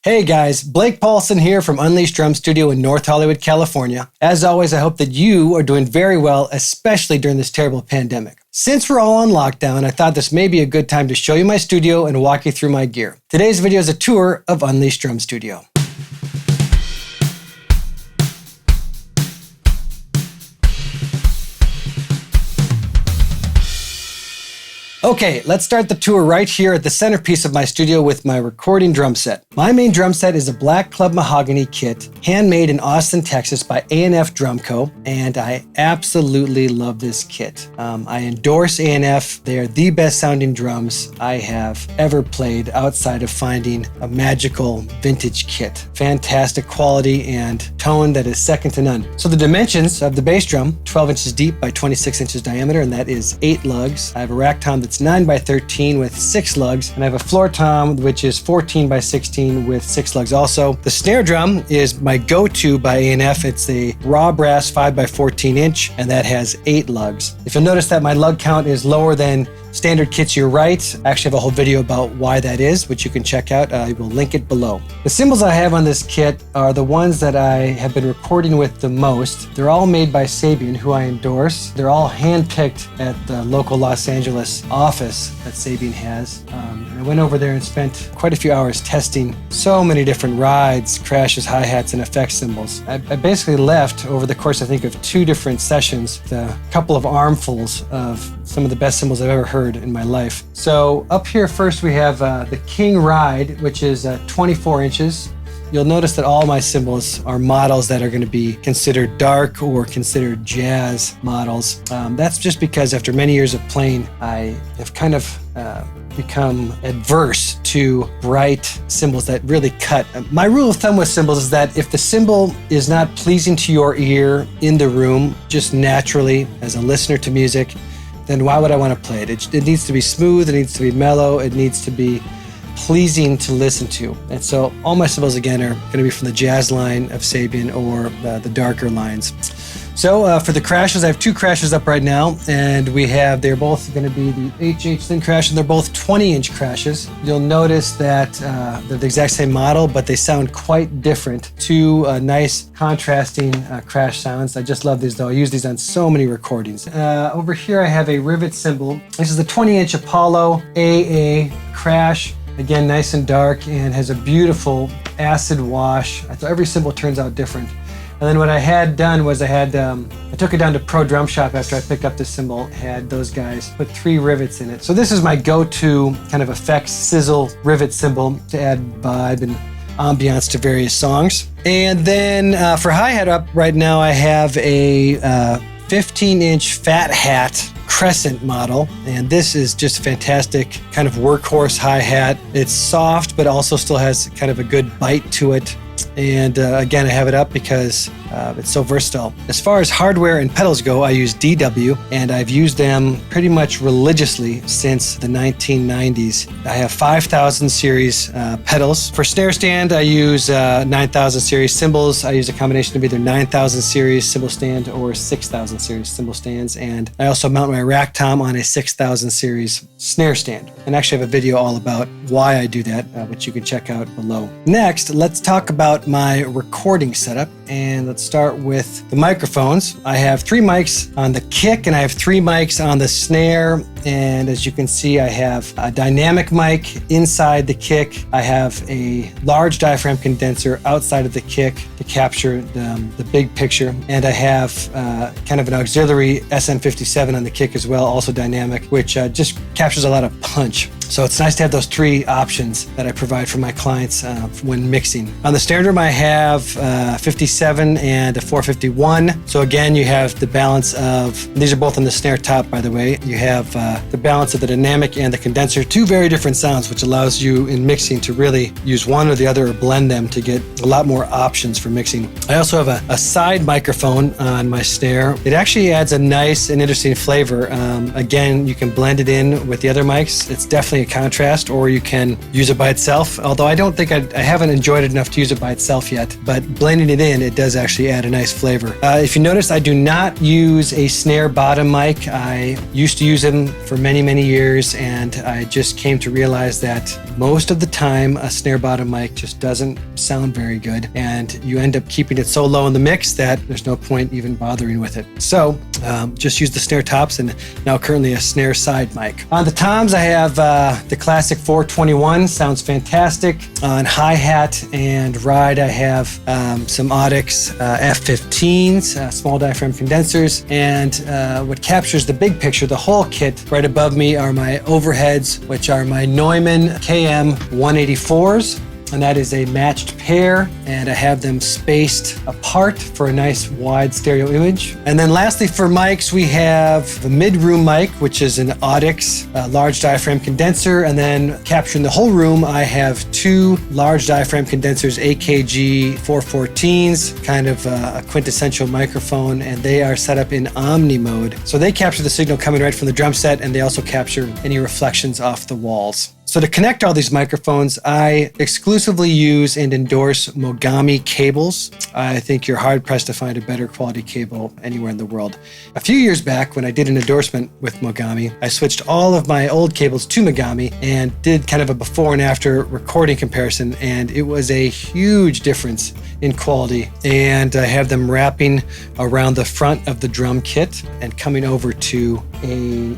Hey guys, Blake Paulson here from Unleashed Drum Studio in North Hollywood, California. As always, I hope that you are doing very well, especially during this terrible pandemic. Since we're all on lockdown, I thought this may be a good time to show you my studio and walk you through my gear. Today's video is a tour of Unleashed Drum Studio. Okay, let's start the tour right here at the centerpiece of my studio with my recording drum set. My main drum set is a Black Club Mahogany kit, handmade in Austin, Texas by A&F Drum Co., and I absolutely love this kit. I endorse A&F. They are the best sounding drums I have ever played outside of finding a magical vintage kit. Fantastic quality and tone that is second to none. So the dimensions of the bass drum, 12 inches deep by 26 inches diameter, and that is 8 lugs. I have a rack tom that's 9 by 13 with 6 lugs, and I have a floor tom which is 14 by 16 with 6 lugs also. The snare drum is my go-to by A&F. It's a raw brass 5 by 14 inch, and that has 8 lugs. If you'll notice that my lug count is lower than standard kits, you're right. I actually have a whole video about why that is, which you can check out. I will link it below. The cymbals I have on this kit are the ones that I have been recording with the most. They're all made by Sabian, who I endorse. They're all hand-picked at the local Los Angeles office that Sabian has. And I went over there and spent quite a few hours testing so many different rides, crashes, hi-hats, and effect cymbals. I basically left over the course, I think, of 2 different sessions, with a couple of armfuls of some of the best cymbals I've ever heard in my life. So up here first we have the King Ride, which is 24 inches. You'll notice that all my cymbals are models that are going to be considered dark or considered jazz models. That's just because after many years of playing, I have kind of become adverse to bright cymbals that really cut. My rule of thumb with cymbals is that if the cymbal is not pleasing to your ear in the room, just naturally as a listener to music, then why would I want to play it? It needs to be smooth, it needs to be mellow, it needs to be pleasing to listen to. And so all my cymbals, again, are going to be from the jazz line of Sabian or the darker lines. So for the crashes, I have 2 crashes up right now, and they're both going to be the HH Thin Crash, and they're both 20-inch crashes. You'll notice that they're the exact same model, but they sound quite different. 2 nice contrasting crash sounds. I just love these, though. I use these on so many recordings. Over here I have a rivet cymbal. This is the 20-inch Apollo AA Crash. Again, nice and dark, and has a beautiful acid wash. I thought every cymbal turns out different. And then what I had done was I took it down to Pro Drum Shop after I picked up this cymbal, had those guys put 3 rivets in it. So this is my go-to kind of effects sizzle rivet cymbal to add vibe and ambiance to various songs. And then for hi-hat up right now, I have a 15-inch Fat Hat Crescent model, and this is just a fantastic kind of workhorse hi-hat. It's soft, but also still has kind of a good bite to it. And again, I have it up because it's so versatile. As far as hardware and pedals go, I use DW, and I've used them pretty much religiously since the 1990s. I have 5000 series pedals. For snare stand, I use 9000 series cymbals. I use a combination of either 9000 series cymbal stand or 6000 series cymbal stands. And I also mount my rack tom on a 6000 series snare stand. And actually I have a video all about why I do that, which you can check out below. Next, let's talk about my recording setup, and let's start with the microphones. I have 3 mics on the kick, and I have 3 mics on the snare. And as you can see, I have a dynamic mic inside the kick. I have a large diaphragm condenser outside of the kick to capture the big picture. And I have kind of an auxiliary SN57 on the kick as well, also dynamic, which just captures a lot of punch. So it's nice to have those 3 options that I provide for my clients when mixing. On the snare drum, I have 57 and a 451. So again, you have the balance of, these are both on the snare top, by the way. You have the balance of the dynamic and the condenser, 2 very different sounds, which allows you in mixing to really use one or the other or blend them to get a lot more options for mixing. I also have a side microphone on my snare. It actually adds a nice and interesting flavor. Again, you can blend it in with the other mics. It's definitely adding a contrast, or you can use it by itself. Although I don't think I haven't enjoyed it enough to use it by itself yet, but blending it in, it does actually add a nice flavor. If you notice, I do not use a snare bottom mic. I used to use them for many, many years, and I just came to realize that most of the time a snare bottom mic just doesn't sound very good, and you end up keeping it so low in the mix that there's no point even bothering with it. So just use the snare tops, and now currently a snare side mic. On the toms, I have the classic 421, sounds fantastic. On hi-hat and ride, I have some Audix F15s, small diaphragm condensers, and what captures the big picture, the whole kit, right above me are my overheads, which are my Neumann KM 184s. And that is a matched pair, and I have them spaced apart for a nice wide stereo image. And then lastly for mics, we have the mid-room mic, which is an Audix large diaphragm condenser, and then capturing the whole room, I have two large diaphragm condensers, AKG 414s, kind of a quintessential microphone, and they are set up in Omni mode. So they capture the signal coming right from the drum set, and they also capture any reflections off the walls. So to connect all these microphones, I exclusively use and endorse Mogami cables. I think you're hard-pressed to find a better quality cable anywhere in the world. A few years back, when I did an endorsement with Mogami, I switched all of my old cables to Mogami and did kind of a before and after recording comparison, and it was a huge difference in quality. And I have them wrapping around the front of the drum kit and coming over to a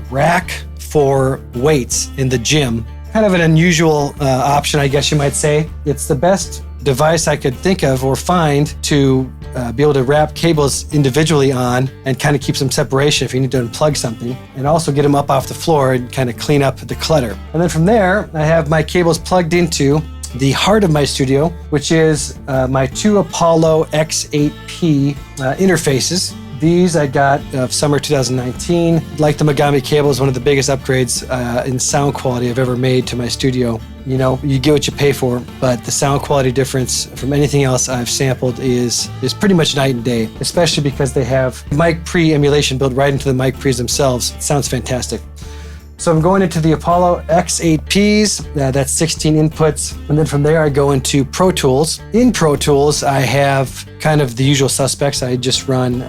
rack for weights in the gym. Kind of an unusual option, I guess you might say. It's the best device I could think of or find to be able to wrap cables individually on and kind of keep some separation if you need to unplug something, and also get them up off the floor and kind of clean up the clutter. And then from there, I have my cables plugged into the heart of my studio, which is my two Apollo X8P interfaces. These I got of summer 2019. Like the Mogami cable is one of the biggest upgrades in sound quality I've ever made to my studio. You know, you get what you pay for, but the sound quality difference from anything else I've sampled is pretty much night and day, especially because they have mic pre emulation built right into the mic pre's themselves. It sounds fantastic. So I'm going into the Apollo X8Ps, that's 16 inputs, and then from there I go into Pro Tools. In Pro Tools, I have kind of the usual suspects. I just run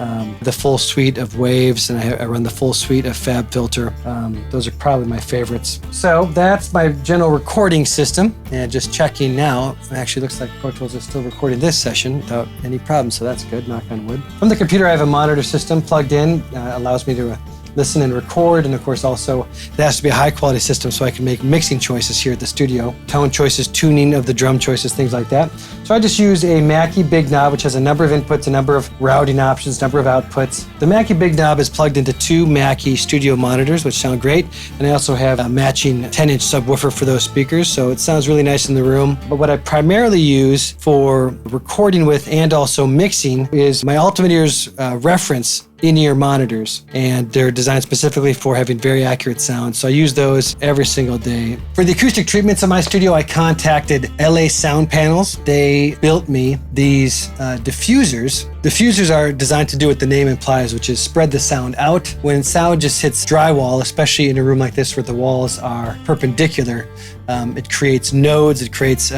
the full suite of Waves, and I run the full suite of FabFilter. Those are probably my favorites. So that's my general recording system, and just checking now, it actually looks like Pro Tools is still recording this session without any problems, so that's good, knock on wood. From the computer, I have a monitor system plugged in, allows me to listen and record, and of course also it has to be a high quality system so I can make mixing choices here at the studio, tone choices, tuning of the drum choices, things like that. So I just use a Mackie Big Knob, which has a number of inputs, a number of routing options, number of outputs. The Mackie Big Knob is plugged into two Mackie studio monitors, which sound great, and I also have a matching 10-inch subwoofer for those speakers, so it sounds really nice in the room. But what I primarily use for recording with and also mixing is my Ultimateers reference in-ear monitors, and they're designed specifically for having very accurate sound, so I use those every single day. For the acoustic treatments of my studio, I contacted LA Sound Panels. They built me these diffusers. Diffusers are designed to do what the name implies, which is spread the sound out. When sound just hits drywall, especially in a room like this where the walls are perpendicular, it creates nodes, it creates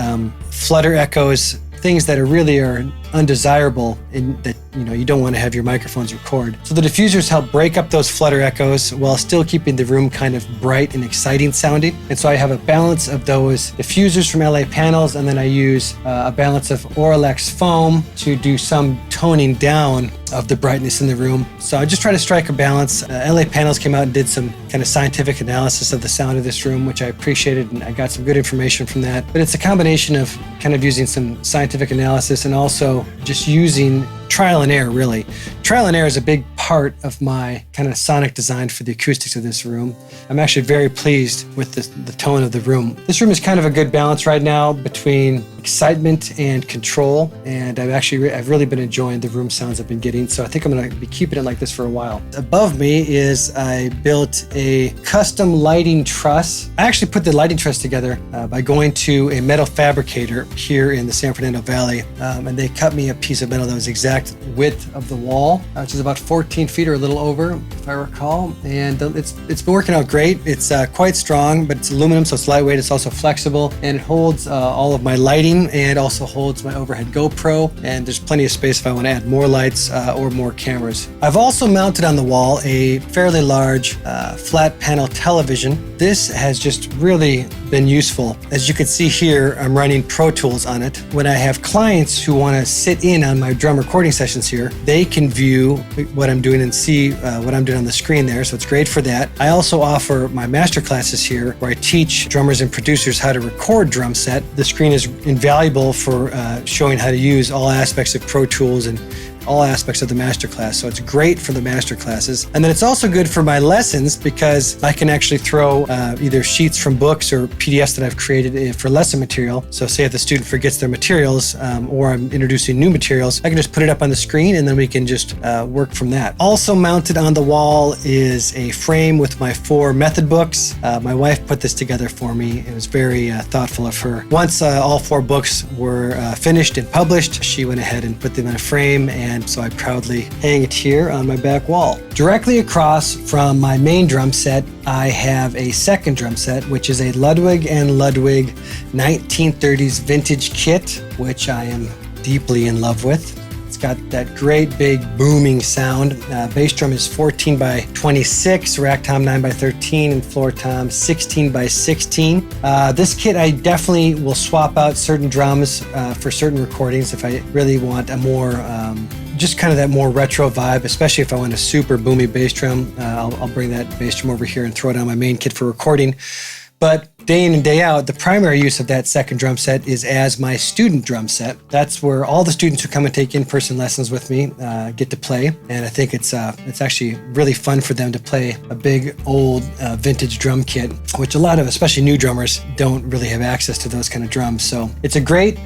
flutter echoes, things that are undesirable in that you don't want to have your microphones record. So the diffusers help break up those flutter echoes while still keeping the room kind of bright and exciting sounding. And so I have a balance of those diffusers from LA Panels, and then I use a balance of Auralex foam to do some toning down of the brightness in the room. So I just try to strike a balance. LA Panels came out and did some kind of scientific analysis of the sound of this room, which I appreciated, and I got some good information from that. But it's a combination of kind of using some scientific analysis and also just using trial and error, really. Trial and error is a big part of my kind of sonic design for the acoustics of this room. I'm actually very pleased with the tone of the room. This room is kind of a good balance right now between excitement and control, and I've really been enjoying the room sounds I've been getting, so I think I'm going to be keeping it like this for a while. Above me is I built a custom lighting truss. I actually put the lighting truss together by going to a metal fabricator here in the San Fernando Valley, and they cut me a piece of metal that was exact width of the wall, which is about 14 feet or a little over, if I recall, and it's been working out great. It's quite strong, but it's aluminum, so it's lightweight. It's also flexible, and it holds all of my lighting, and also holds my overhead GoPro, and there's plenty of space if I want to add more lights or more cameras. I've also mounted on the wall a fairly large flat panel television. This has just really been useful. As you can see here, I'm running Pro Tools on it. When I have clients who want to sit in on my drum recording sessions here, they can view what I'm doing and see what I'm doing on the screen there, so it's great for that. I also offer my master classes here where I teach drummers and producers how to record drum set. The screen is invaluable for showing how to use all aspects of Pro Tools and all aspects of the masterclass. So it's great for the master classes. And then it's also good for my lessons because I can actually throw either sheets from books or PDFs that I've created for lesson material. So say if the student forgets their materials or I'm introducing new materials, I can just put it up on the screen and then we can just work from that. Also mounted on the wall is a frame with my 4 method books. My wife put this together for me. It was very thoughtful of her. Once all 4 books were finished and published, she went ahead and put them in a frame, and so I proudly hang it here on my back wall. Directly across from my main drum set, I have a second drum set, which is a Ludwig and Ludwig 1930s vintage kit, which I am deeply in love with. It's got that great big booming sound. Bass drum is 14 by 26, rack tom 9 by 13, and floor tom 16 by 16. This kit, I definitely will swap out certain drums for certain recordings if I really want a more just kind of that more retro vibe, especially if I want a super boomy bass drum. I'll bring that bass drum over here and throw it on my main kit for recording. But day in and day out, the primary use of that second drum set is as my student drum set. That's where all the students who come and take in-person lessons with me get to play. And I think it's actually really fun for them to play a big old vintage drum kit, which a lot of, especially new drummers, don't really have access to those kind of drums. So it's a great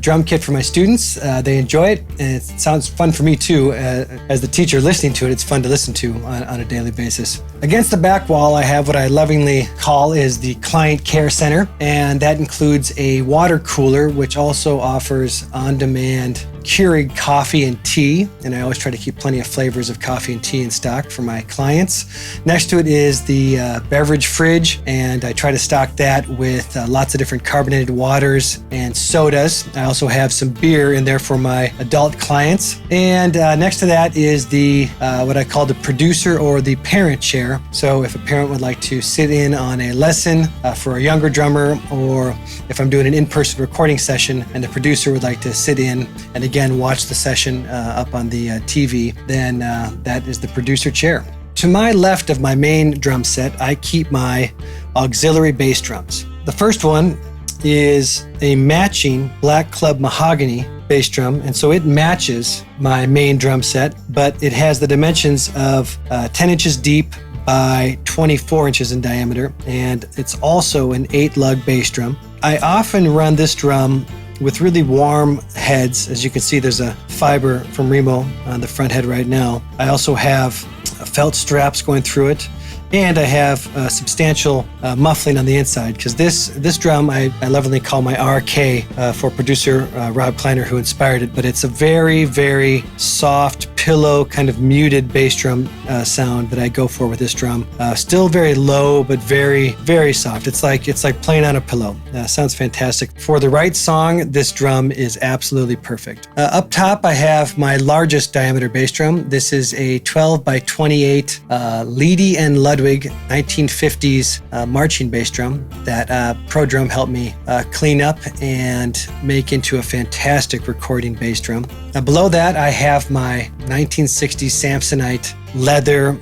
drum kit for my students. They enjoy it, and it sounds fun for me too. As the teacher listening to it, it's fun to listen to on a daily basis. Against the back wall, I have what I lovingly call is the Client Care Center, and that includes a water cooler, which also offers on-demand Keurig coffee and tea, and I always try to keep plenty of flavors of coffee and tea in stock for my clients. Next to it is the beverage fridge, and I try to stock that with lots of different carbonated waters and sodas. I also have some beer in there for my adult clients. And next to that is the what I call the producer or the parent chair. So if a parent would like to sit in on a lesson for a younger drummer, or if I'm doing an in-person recording session and the producer would like to sit in and again watch the session up on the TV, then that is the producer chair. To my left of my main drum set, I keep my auxiliary bass drums. The first one is a matching Black Club Mahogany bass drum, and so it matches my main drum set, but it has the dimensions of 10 inches deep by 24 inches in diameter, and it's also an 8-lug bass drum. I often run this drum with really warm heads. As you can see, there's a fiber from Remo on the front head right now. I also have felt straps going through it, and I have substantial muffling on the inside, because this drum I lovingly call my RK for producer Rob Kleiner, who inspired it, but it's a very, very soft pillow kind of muted bass drum sound that I go for with this drum. Still very low, but very, very soft. It's like playing on a pillow. Sounds fantastic. For the right song, this drum is absolutely perfect. Up top, I have my largest diameter bass drum. This is a 12 by 28 Leedy and Ludwig 1950s marching bass drum that Pro Drum helped me clean up and make into a fantastic recording bass drum. Below that, I have my 1960s Samsonite leather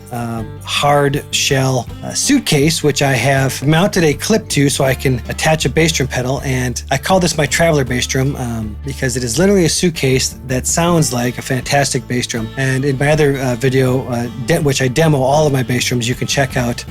hard shell suitcase, which I have mounted a clip to so I can attach a bass drum pedal, and I call this my traveler bass drum because it is literally a suitcase that sounds like a fantastic bass drum. And in my other video, which I demo all of my bass drums, you can check out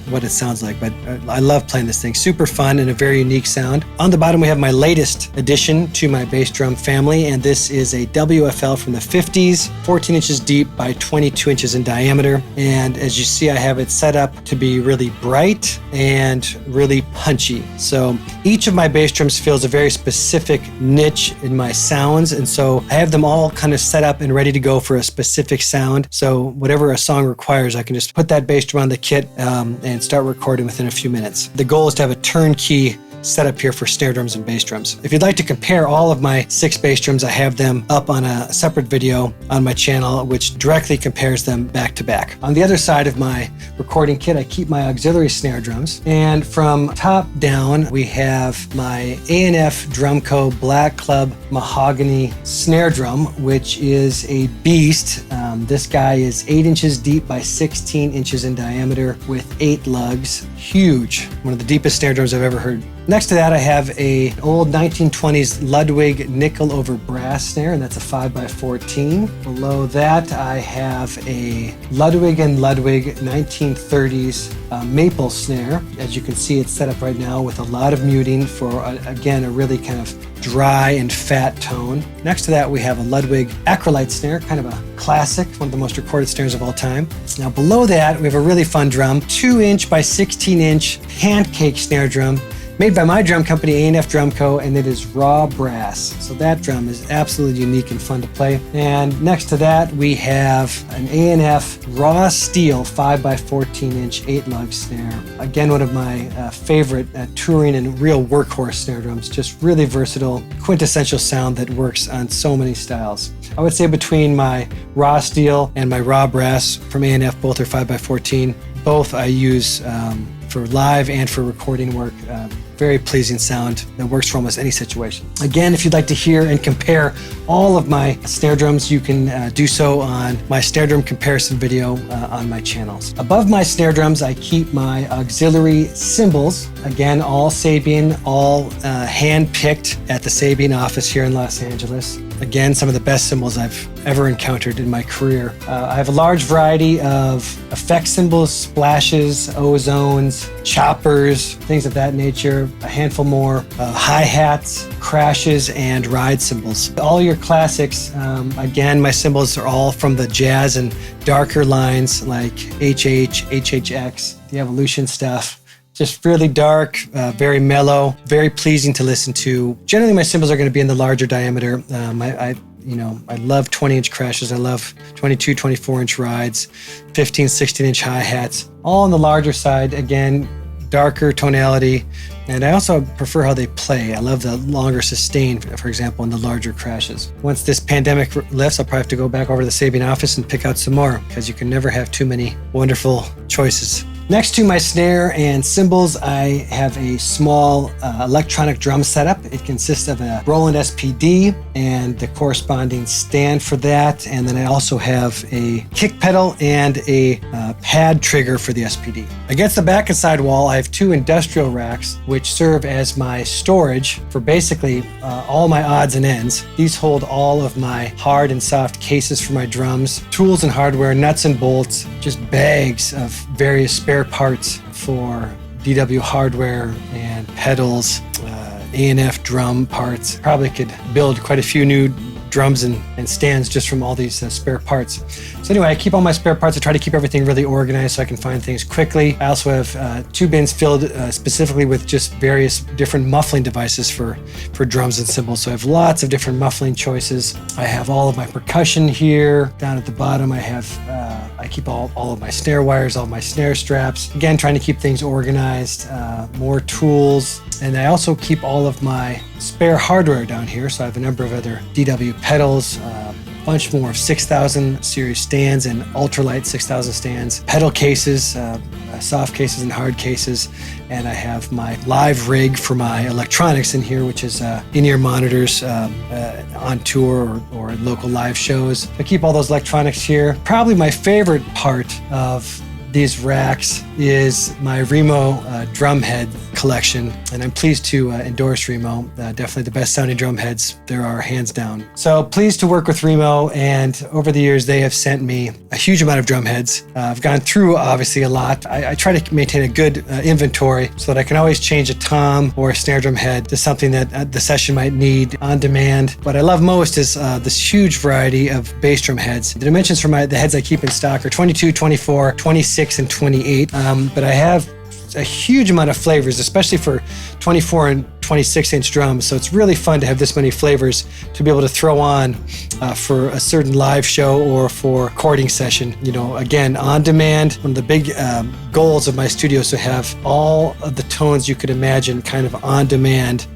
what it sounds like. But I love playing this thing. Super fun and a very unique sound. On the bottom, we have my latest addition to my bass drum family, and this is a WFL from the 50s, 14 inches deep by 22 inches in diameter. And as you see, I have it set up to be really bright and really punchy. So each of my bass drums fills a very specific niche in my sounds. And so I have them all kind of set up and ready to go for a specific sound. So whatever a song requires, I can just put that bass drum on the kit and start recording within a few minutes. The goal is to have a turnkey setup here for snare drums and bass drums. If you'd like to compare all of my 6 bass drums, I have them up on a separate video on my channel, which directly compares them back to back. On the other side of my recording kit, I keep my auxiliary snare drums. And from top down, we have my A&F Drumco Black Club Mahogany snare drum, which is a beast. This guy is 8 inches deep by 16 inches in diameter with 8 lugs. Huge. One of the deepest snare drums I've ever heard. Next to that, I have an old 1920s Ludwig nickel over brass snare, and that's a 5x14. Below that, I have a Ludwig & Ludwig 1930s maple snare. As you can see, it's set up right now with a lot of muting for, again, a really kind of dry and fat tone. Next to that, we have a Ludwig acrylite snare, kind of a classic, one of the most recorded snares of all time. Now below that, we have a really fun drum, 2-inch by 16-inch pancake snare drum, made by my drum company, A&F Drumco, and it is raw brass. So that drum is absolutely unique and fun to play. And next to that, we have an A&F raw steel 5x14-inch 8-lug snare. Again, one of my favorite touring and real workhorse snare drums. Just really versatile, quintessential sound that works on so many styles. I would say between my raw steel and my raw brass from A&F, both are 5x14. Both I use for live and for recording work. Very pleasing sound that works for almost any situation. Again, if you'd like to hear and compare all of my snare drums, you can do so on my snare drum comparison video on my channels. Above my snare drums, I keep my auxiliary cymbals. Again, all Sabian, all hand-picked at the Sabian office here in Los Angeles. Again, some of the best cymbals I've ever encountered in my career. I have a large variety of effect cymbals, splashes, ozones, choppers, things of that nature, a handful more, hi-hats, crashes, and ride cymbals. All your classics, again, my cymbals are all from the jazz and darker lines like HH, HHX, the Evolution stuff. Just really dark, very mellow, very pleasing to listen to. Generally, my cymbals are going to be in the larger diameter. I love 20-inch crashes. I love 22, 24-inch rides, 15, 16-inch hi-hats. All on the larger side, again, darker tonality. And I also prefer how they play. I love the longer sustain, for example, in the larger crashes. Once this pandemic lifts, I'll probably have to go back over to the Sabian office and pick out some more, because you can never have too many wonderful choices. Next to my snare and cymbals, I have a small electronic drum setup. It consists of a Roland SPD and the corresponding stand for that. And then I also have a kick pedal and a pad trigger for the SPD. Against the back and side wall, I have 2 industrial racks, which serve as my storage for basically all my odds and ends. These hold all of my hard and soft cases for my drums, tools and hardware, nuts and bolts, just bags of various spare parts for DW hardware and pedals, A&F drum parts. Probably could build quite a few new drums and stands just from all these spare parts. So anyway, I keep all my spare parts. I try to keep everything really organized so I can find things quickly. I also have 2 bins filled specifically with just various different muffling devices for drums and cymbals. So I have lots of different muffling choices. I have all of my percussion here. Down at the bottom, I have I keep all of my snare wires, all of my snare straps. Again, trying to keep things organized, more tools. And I also keep all of my spare hardware down here. So I have a number of other DW pedals, a bunch more of 6000 series stands and ultralight 6000 stands, pedal cases, soft cases and hard cases. And I have my live rig for my electronics in here, which is in-ear monitors on tour or at local live shows. I keep all those electronics here. Probably my favorite part of these racks is my Remo drum head collection, and I'm pleased to endorse Remo. Definitely the best sounding drum heads there are, hands down. So pleased to work with Remo, and over the years they have sent me a huge amount of drum heads. I've gone through obviously a lot. I try to maintain a good inventory so that I can always change a tom or a snare drum head to something that the session might need on demand. What I love most is this huge variety of bass drum heads. The dimensions for the heads I keep in stock are 22, 24, 26, and 28. But I have a huge amount of flavors, especially for 24 and 26-inch drums. So it's really fun to have this many flavors to be able to throw on for a certain live show or for recording session. You know, again, on demand. One of the big goals of my studio is to have all of the tones you could imagine kind of on demand,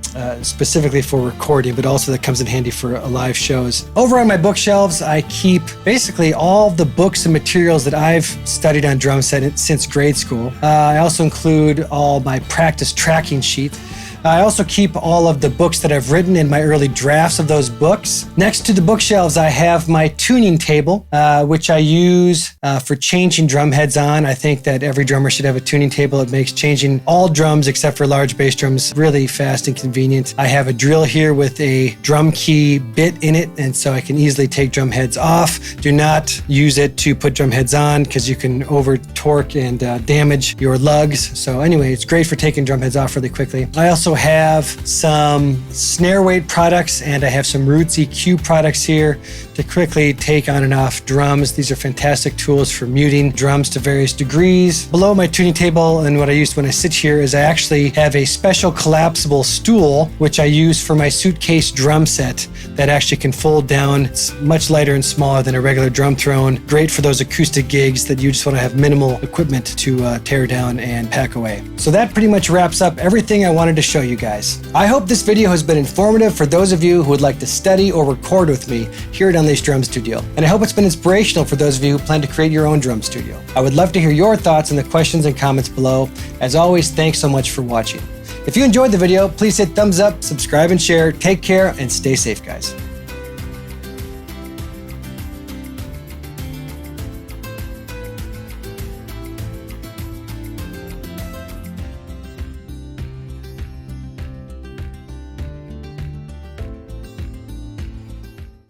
specifically for recording, but also that comes in handy for live shows. Over on my bookshelves, I keep basically all the books and materials that I've studied on drum set since grade school. I also include all my practice tracking sheet. I also keep all of the books that I've written in my early drafts of those books. Next to the bookshelves, I have my tuning table, which I use for changing drum heads on. I think that every drummer should have a tuning table. It makes changing all drums except for large bass drums really fast and convenient. I have a drill here with a drum key bit in it, and so I can easily take drum heads off. Do not use it to put drum heads on because you can over torque and damage your lugs. So anyway, it's great for taking drum heads off really quickly. I also have some snare weight products, and I have some Roots EQ products here to quickly take on and off drums. These are fantastic tools for muting drums to various degrees. Below my tuning table, and what I use when I sit here, is I actually have a special collapsible stool which I use for my suitcase drum set that actually can fold down. It's much lighter and smaller than a regular drum throne. Great for those acoustic gigs that you just want to have minimal equipment to tear down and pack away. So that pretty much wraps up everything I wanted to show you guys. I hope this video has been informative for those of you who would like to study or record with me here at Unleashed Drum Studio. And I hope it's been inspirational for those of you who plan to create your own drum studio. I would love to hear your thoughts in the questions and comments below. As always, thanks so much for watching. If you enjoyed the video, please hit thumbs up, subscribe, and share. Take care and stay safe, guys.